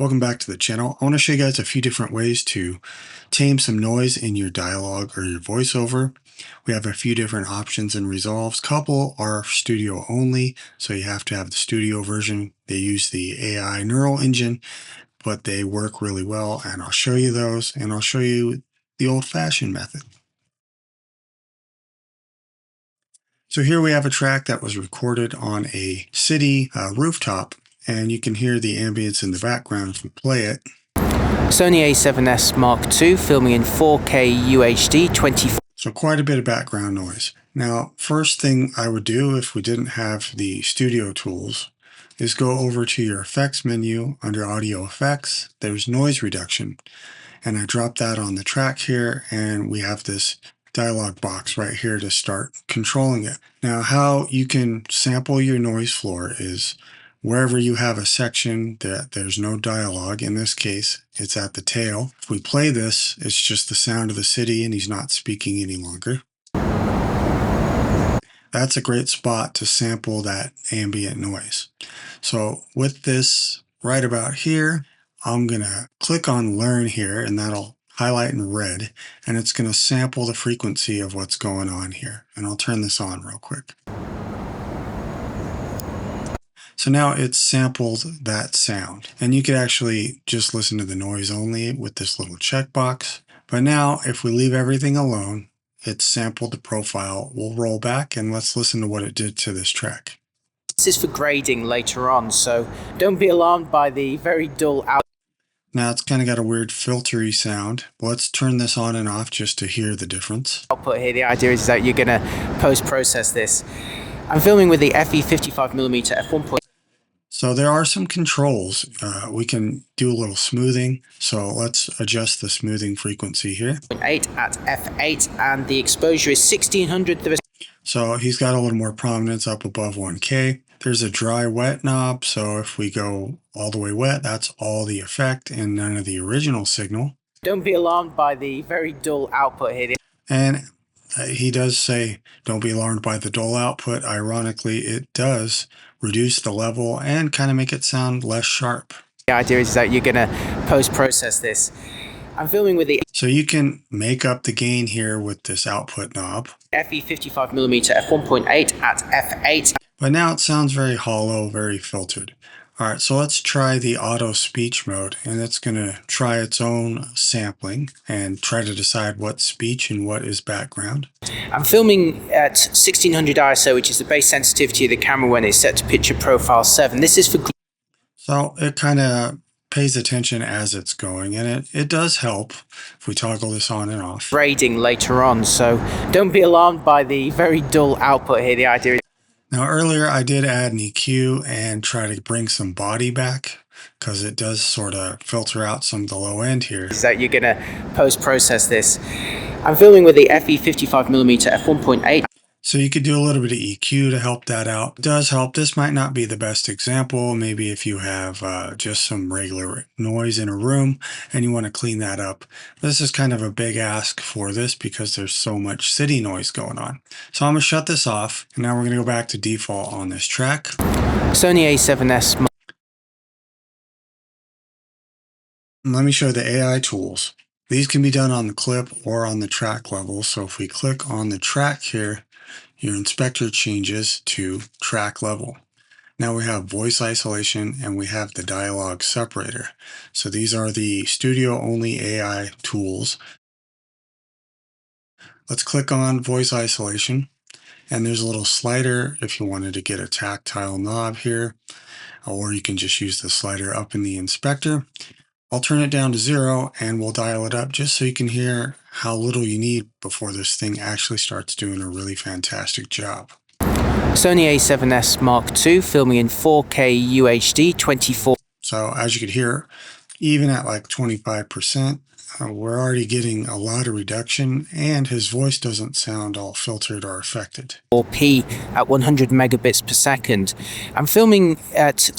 Welcome back to the channel. I want to show you guys a few different ways to tame some noise in your dialogue or your voiceover. We have a few different options and resolves. Couple are studio only, so you have to have the studio version. They use the AI neural engine, but they work really well, and I'll show you those, and I'll show you the old-fashioned method. So here we have a track that was recorded on a city rooftop, and you can hear the ambience in the background if we play it. Sony a7S Mark II, filming in 4K UHD 24. So quite a bit of background noise. Now, first thing I would do if we didn't have the studio tools is go over to your effects menu under audio effects. There's noise reduction, and I drop that on the track here, and we have this dialog box right here to start controlling it. Now, how you can sample your noise floor is wherever you have a section that there's no dialogue. In this case, it's at the tail. If we play this, it's just the sound of the city and he's not speaking any longer. That's a great spot to sample that ambient noise. So with this right about here, I'm gonna click on Learn here, and that'll highlight in red, and it's going to sample the frequency of what's going on here. And I'll turn this on real quick. So now it's sampled that sound, and you could actually just listen to the noise only with this little checkbox. But now if we leave everything alone, it's sampled the profile. We'll roll back and let's listen to what it did to this track. This is for grading later on, so don't be alarmed by the very dull out. Now it's kind of got a weird filtery sound. Let's turn this on and off just to hear the difference. Output here. The idea is that you're going to post-process this. I'm filming with the FE 55mm f1. So there are some controls. We can do a little smoothing. So let's adjust the smoothing frequency here. 8 at f8, and the exposure is 1600. So he's got a little more prominence up above 1K. There's a dry wet knob, so if we go all the way wet, that's all the effect and none of the original signal. Don't be alarmed by the very dull output here. And he does say, don't be alarmed by the dull output. Ironically, it does reduce the level and kind of make it sound less sharp. The idea is that you're going to post-process this. I'm filming with the... So you can make up the gain here with this output knob. FE 55mm f1.8 at f8. But now it sounds very hollow, very filtered. All right, so let's try the auto speech mode, and it's going to try its own sampling and try to decide what's speech and what is background. I'm filming at 1600 ISO, which is the base sensitivity of the camera when it's set to picture profile 7. This is for... So it kind of pays attention as it's going, and it does help if we toggle this on and off. Grading later on, so don't be alarmed by the very dull output here. The idea is... Now earlier I did add an EQ and try to bring some body back because it does sort of filter out some of the low end here. Is that you're going to post-process this. I'm filming with the FE 55mm f1.8. So you could do a little bit of EQ to help that out. It does help. This might not be the best example. Maybe if you have just some regular noise in a room and you want to clean that up. This is kind of a big ask for this because there's so much city noise going on. So I'm going to shut this off, and now we're going to go back to default on this track. Sony a7S. Let me show you the AI tools. These can be done on the clip or on the track level. So if we click on the track here, your inspector changes to track level. Now we have voice isolation and we have the dialogue separator. So these are the studio only AI tools. Let's click on voice isolation, and there's a little slider if you wanted to get a tactile knob here, or you can just use the slider up in the inspector. I'll turn it down to 0 and we'll dial it up just so you can hear how little you need before this thing actually starts doing a really fantastic job. Sony a7S Mark II, filming in 4K UHD 24. So as you could hear, even at like 25%, we're already getting a lot of reduction, and his voice doesn't sound all filtered or affected. 4P at 100 megabits per second. I'm filming at...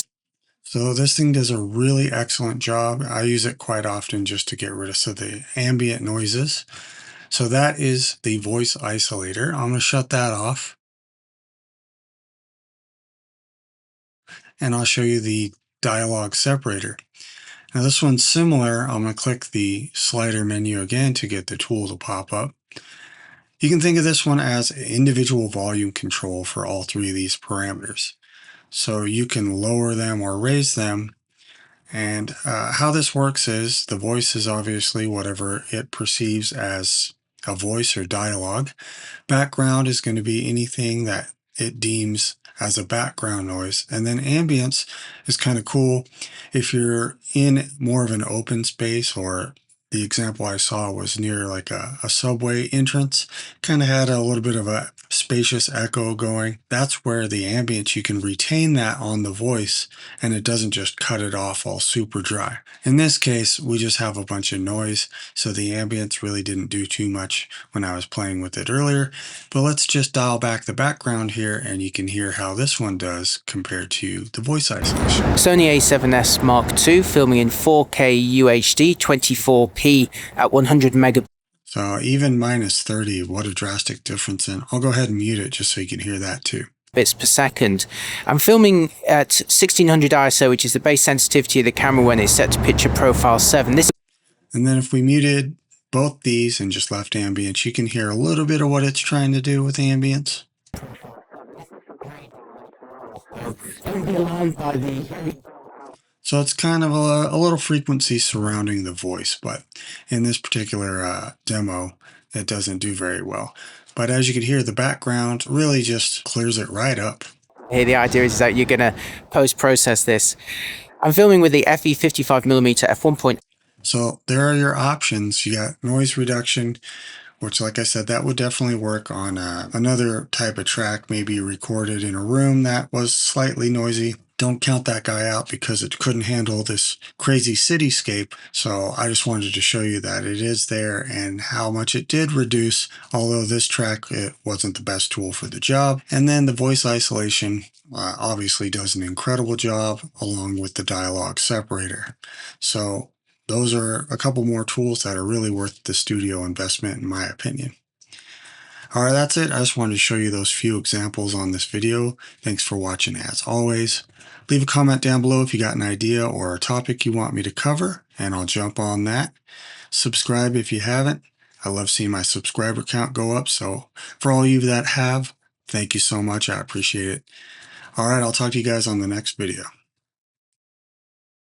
So this thing does a really excellent job. I use it quite often just to get rid of some of the ambient noises. So that is the voice isolator. I'm going to shut that off. And I'll show you the dialogue separator. Now this one's similar. I'm going to click the slider menu again to get the tool to pop up. You can think of this one as individual volume control for all three of these parameters. So you can lower them or raise them. And how this works is the voice is obviously whatever it perceives as a voice or dialogue. Background is going to be anything that it deems as a background noise. And then ambience is kind of cool if you're in more of an open space, or the example I saw was near like a subway entrance, kind of had a little bit of a spacious echo going. That's where the ambience, you can retain that on the voice and it doesn't just cut it off all super dry. In this case, we just have a bunch of noise, so the ambience really didn't do too much when I was playing with it earlier. But let's just dial back the background here and you can hear how this one does compared to the voice isolation. Sony a7S Mark II, filming in 4K UHD 24p at 100 megabits. So even minus 30, what a drastic difference. And I'll go ahead and mute it just so you can hear that too. Per second. I'm filming at 1600 ISO, which is the base sensitivity of the camera when it's set to picture profile 7. And then if we muted both these and just left ambience, you can hear a little bit of what it's trying to do with ambience. So it's kind of a little frequency surrounding the voice, but in this particular demo, it doesn't do very well. But as you can hear, the background really just clears it right up. Here, the idea is that you're going to post-process this. I'm filming with the FE 55mm f1. So there are your options. You got noise reduction, which, like I said, that would definitely work on another type of track, maybe recorded in a room that was slightly noisy. Don't count that guy out because it couldn't handle this crazy cityscape. So I just wanted to show you that it is there and how much it did reduce, although this track, it wasn't the best tool for the job. And then the voice isolation obviously does an incredible job along with the dialogue separator. So those are a couple more tools that are really worth the studio investment, in my opinion. All right, that's it. I just wanted to show you those few examples on this video. Thanks for watching as always. Leave a comment down below if you got an idea or a topic you want me to cover, and I'll jump on that. Subscribe if you haven't. I love seeing my subscriber count go up, so for all of you that have, thank you so much. I appreciate it. All right, I'll talk to you guys on the next video.